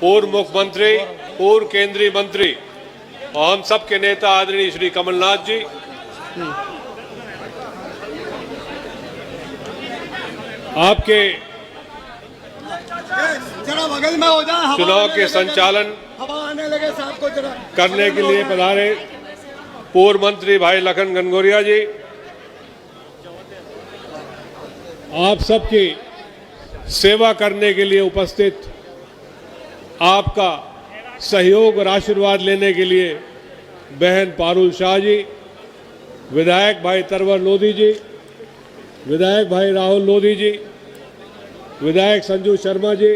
पूर्व मुख्यमंत्री, पूर्व केंद्रीय मंत्री और हम सब के नेता आदरणीय श्री कमलनाथ जी, आपके चुनाव के संचालन करने के लिए पधारे पूर्व मंत्री भाई लखन घनघोरिया जी, आप सबकी सेवा करने के लिए उपस्थित, आपका सहयोग और आशीर्वाद लेने के लिए बहन पारुल शाह जी, विधायक भाई तरवर लोधी जी, विधायक भाई राहुल लोधी जी, विधायक संजू शर्मा जी,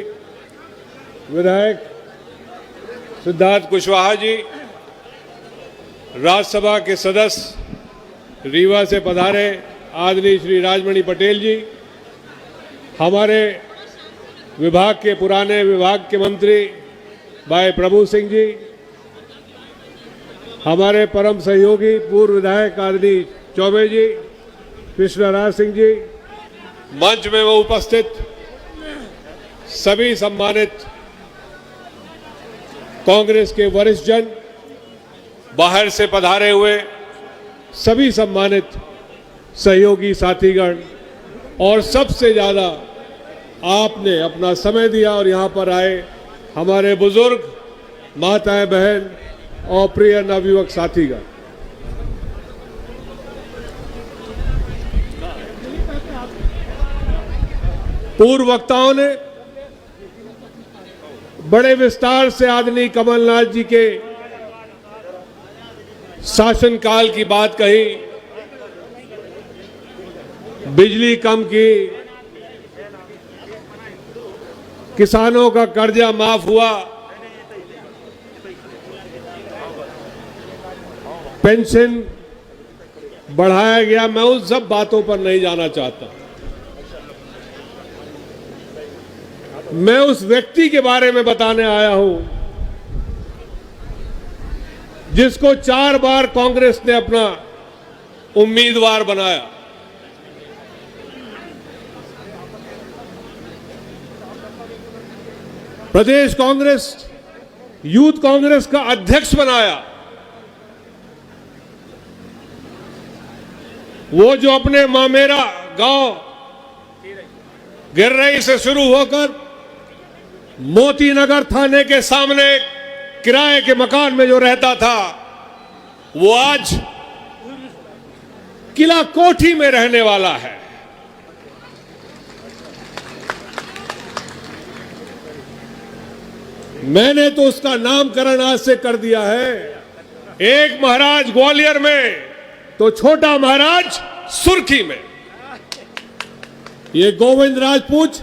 विधायक सिद्धार्थ कुशवाहा जी, राज्यसभा के सदस्य रीवा से पधारे आदरणीय श्री राजमणि पटेल जी, हमारे विभाग के पुराने विभाग के मंत्री भाई प्रभु सिंह जी, हमारे परम सहयोगी पूर्व विधायक आदरणीय चौबे जी, कृष्णराज सिंह जी, मंच में वो उपस्थित सभी सम्मानित कांग्रेस के वरिष्ठ जन, बाहर से पधारे हुए सभी सम्मानित सहयोगी साथीगण और सबसे ज़्यादा आपने अपना समय दिया और यहाँ पर आए हमारे बुजुर्ग, माताएं, बहन और प्रिय नवयुवक साथीगण। पूर्व वक्ताओं ने बड़े विस्तार से आदरणीय कमलनाथ जी के शासनकाल की बात कही, बिजली कम की, किसानों का कर्जा माफ हुआ, पेंशन बढ़ाया गया। मैं उन सब बातों पर नहीं जाना चाहता। मैं उस व्यक्ति के बारे में बताने आया हूं जिसको 4 बार कांग्रेस ने अपना उम्मीदवार बनाया। प्रदेश कांग्रेस यूथ कांग्रेस का अध्यक्ष बनाया। वो जो अपने मामेरा गांव गिर्रई से शुरू होकर मोती नगर थाने के सामने किराए के मकान में जो रहता था, वो आज किला कोठी में रहने वाला है। मैंने तो उसका नामकरण आज से कर दिया है। एक महाराज ग्वालियर में तो छोटा महाराज सुर्खी में। ये गोविंद राजपूत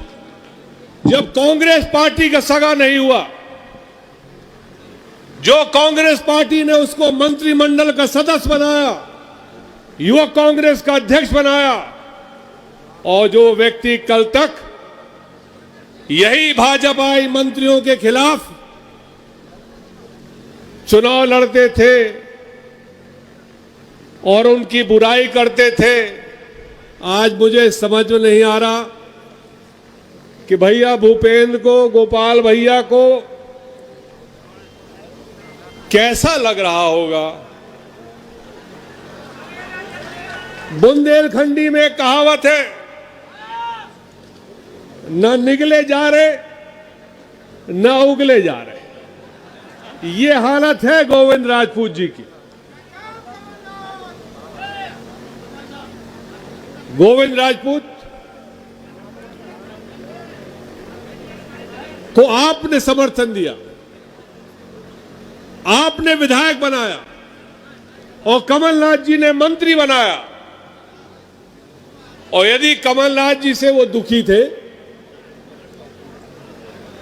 जब कांग्रेस पार्टी का सगा नहीं हुआ, जो कांग्रेस पार्टी ने उसको मंत्रिमंडल का सदस्य बनाया, युवक कांग्रेस का अध्यक्ष बनाया, और जो व्यक्ति कल तक यही भाजपाई मंत्रियों के खिलाफ चुनाव लड़ते थे और उनकी बुराई करते थे, आज मुझे समझ में नहीं आ रहा कि भैया भूपेंद्र को, गोपाल भैया को कैसा लग रहा होगा। बुंदेलखंडी में कहावत है, न निगले जा रहे न उगले जा रहे। ये हालत है गोविंद राजपूत जी की। गोविंद राजपूत को आपने समर्थन दिया, आपने विधायक बनाया और कमलनाथ जी ने मंत्री बनाया। और यदि कमलनाथ जी से वो दुखी थे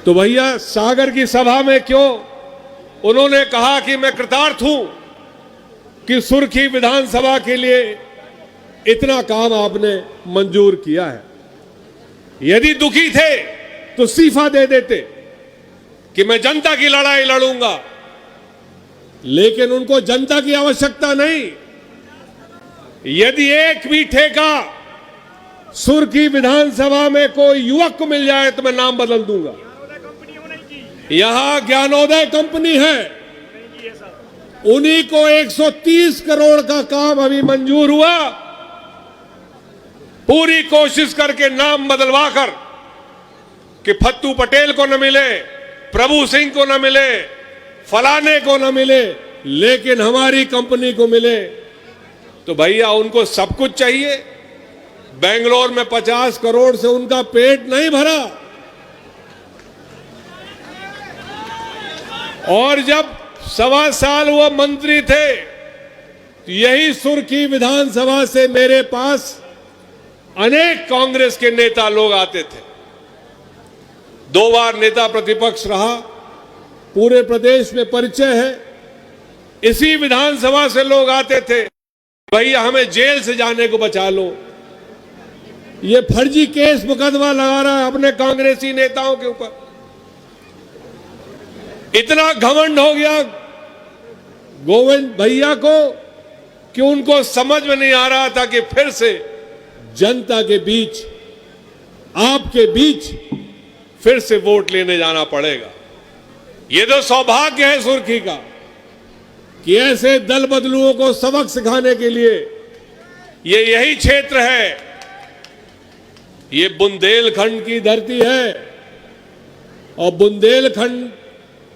तो भैया सागर की सभा में क्यों उन्होंने कहा कि मैं कृतार्थ हूं कि सुर्खी विधानसभा के लिए इतना काम आपने मंजूर किया है। यदि दुखी थे तो इस्तीफा दे देते कि मैं जनता की लड़ाई लड़ूंगा, लेकिन उनको जनता की आवश्यकता नहीं। यदि एक भी ठेका सुर्खी विधानसभा में कोई युवक को मिल जाए तो मैं नाम बदल दूंगा। यहां ज्ञानोदय कंपनी है, उन्हीं को 130 करोड़ का काम अभी मंजूर हुआ। पूरी कोशिश करके नाम बदलवा कर कि फत्तू पटेल को न मिले, प्रभु सिंह को न मिले, फलाने को न मिले, लेकिन हमारी कंपनी को मिले। तो भैया उनको सब कुछ चाहिए। बेंगलोर में 50 करोड़ से उनका पेट नहीं भरा। और जब 1.25 साल वो मंत्री थे, तो यही सुर्खी विधानसभा से मेरे पास अनेक कांग्रेस के नेता लोग आते थे। 2 बार नेता प्रतिपक्ष रहा, पूरे प्रदेश में परिचय है। इसी विधानसभा से लोग आते थे, भैया हमें जेल से जाने को बचा लो, ये फर्जी केस मुकदमा लगा रहा है अपने कांग्रेसी नेताओं के ऊपर। इतना घमंड हो गया गोविंद भैया को कि उनको समझ में नहीं आ रहा था कि फिर से जनता के बीच, आपके बीच फिर से वोट लेने जाना पड़ेगा। ये तो सौभाग्य है सुर्खी का कि ऐसे दल बदलुओं को सबक सिखाने के लिए ये यही क्षेत्र है। ये बुंदेलखंड की धरती है और बुंदेलखंड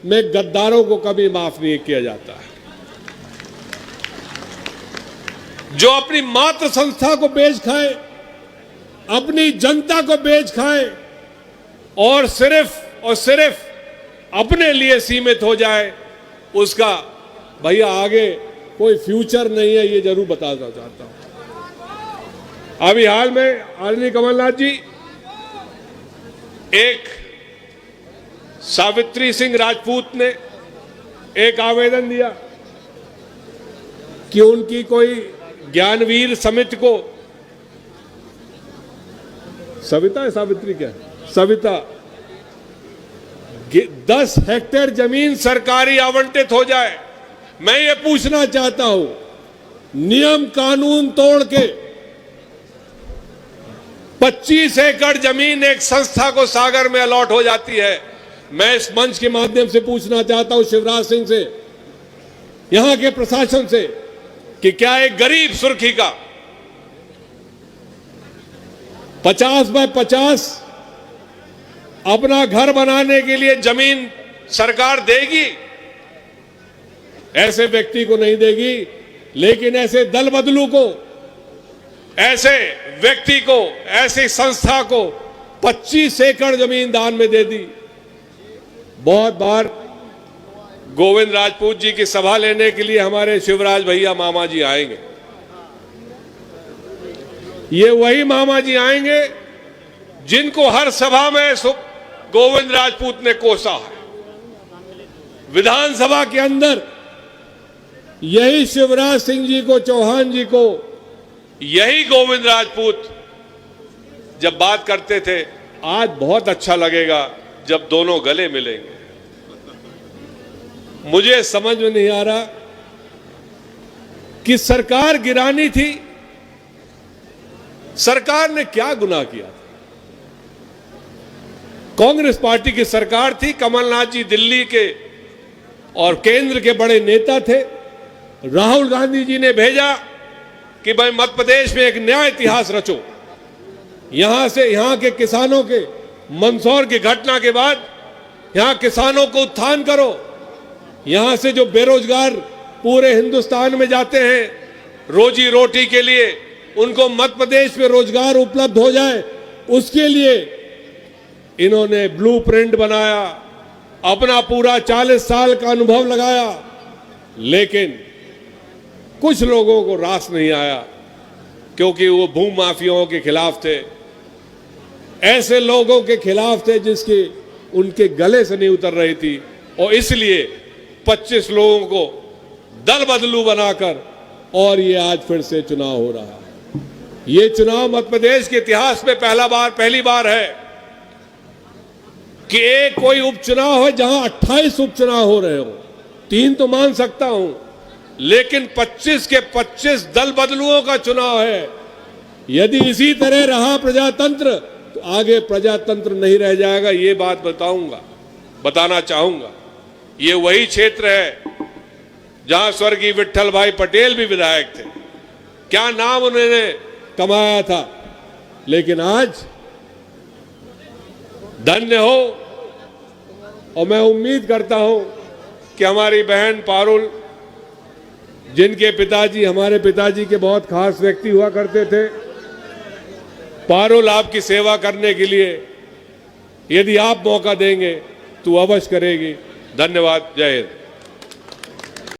में गद्दारों को कभी माफ नहीं किया जाता है। जो अपनी मात्र संस्था को बेच खाए, अपनी जनता को बेच खाए और सिर्फ अपने लिए सीमित हो जाए, उसका भैया आगे कोई फ्यूचर नहीं है, ये जरूर बताना चाहता हूं। अभी हाल में आदरणीय कमलनाथ जी एक सावित्री सिंह राजपूत ने एक आवेदन दिया कि उनकी कोई ज्ञानवीर समिति को, सविता है सावित्री क्या है? सविता, 10 हेक्टेयर जमीन सरकारी आवंटित हो जाए। मैं ये पूछना चाहता हूं, नियम कानून तोड़ के 25 एकड़ जमीन एक संस्था को सागर में अलॉट हो जाती है। मैं इस मंच के माध्यम से पूछना चाहता हूं शिवराज सिंह से, यहां के प्रशासन से, कि क्या एक गरीब सुर्खी का 50 बाय 50 अपना घर बनाने के लिए जमीन सरकार देगी? ऐसे व्यक्ति को नहीं देगी, लेकिन ऐसे दल बदलू को, ऐसे व्यक्ति को, ऐसी संस्था को 25 एकड़ जमीन दान में दे दी। बहुत बार गोविंद राजपूत जी की सभा लेने के लिए हमारे शिवराज भैया मामा जी आएंगे। ये वही मामा जी आएंगे जिनको हर सभा में गोविंद राजपूत ने कोसा है। विधानसभा के अंदर यही शिवराज सिंह जी को, चौहान जी को, यही गोविंद राजपूत जब बात करते थे। आज बहुत अच्छा लगेगा जब दोनों गले मिलेंगे। मुझे समझ में नहीं आ रहा कि सरकार गिरानी थी, सरकार ने क्या गुनाह किया? कांग्रेस पार्टी की सरकार थी, कमलनाथ जी दिल्ली के और केंद्र के बड़े नेता थे। राहुल गांधी जी ने भेजा कि भाई मध्य प्रदेश में एक नया इतिहास रचो। यहां के किसानों के मंदसौर की घटना के बाद यहां किसानों को उत्थान करो। यहां से जो बेरोजगार पूरे हिंदुस्तान में जाते हैं रोजी रोटी के लिए, उनको मध्य प्रदेश में रोजगार उपलब्ध हो जाए, उसके लिए इन्होंने ब्लूप्रिंट बनाया, अपना पूरा 40 साल का अनुभव लगाया। लेकिन कुछ लोगों को रास नहीं आया, क्योंकि वो भूमाफियाओं के खिलाफ थे, ऐसे लोगों के खिलाफ थे जिसकी उनके गले से नहीं उतर रही थी। और इसलिए 25 लोगों को दल बदलू बनाकर और ये आज फिर से चुनाव हो रहा है। ये चुनाव मध्य प्रदेश के इतिहास में पहली बार है कि एक कोई उपचुनाव है जहां 28 उपचुनाव हो रहे हो। 3 तो मान सकता हूं, लेकिन 25 के 25 दल बदलुओं का चुनाव है। यदि इसी तरह रहा प्रजातंत्र तो आगे प्रजातंत्र नहीं रह जाएगा, ये बात बताऊंगा। बताना चाहूंगा, ये वही क्षेत्र है जहां स्वर्गीय विट्ठल भाई पटेल भी विधायक थे। क्या नाम उन्होंने कमाया था, लेकिन आज धन्य हो। और मैं उम्मीद करता हूं कि हमारी बहन पारुल, जिनके पिताजी हमारे पिताजी के बहुत खास व्यक्ति हुआ करते थे, पारुल आपकी सेवा करने के लिए यदि आप मौका देंगे तो अवश्य करेगी। धन्यवाद। जय हिंद।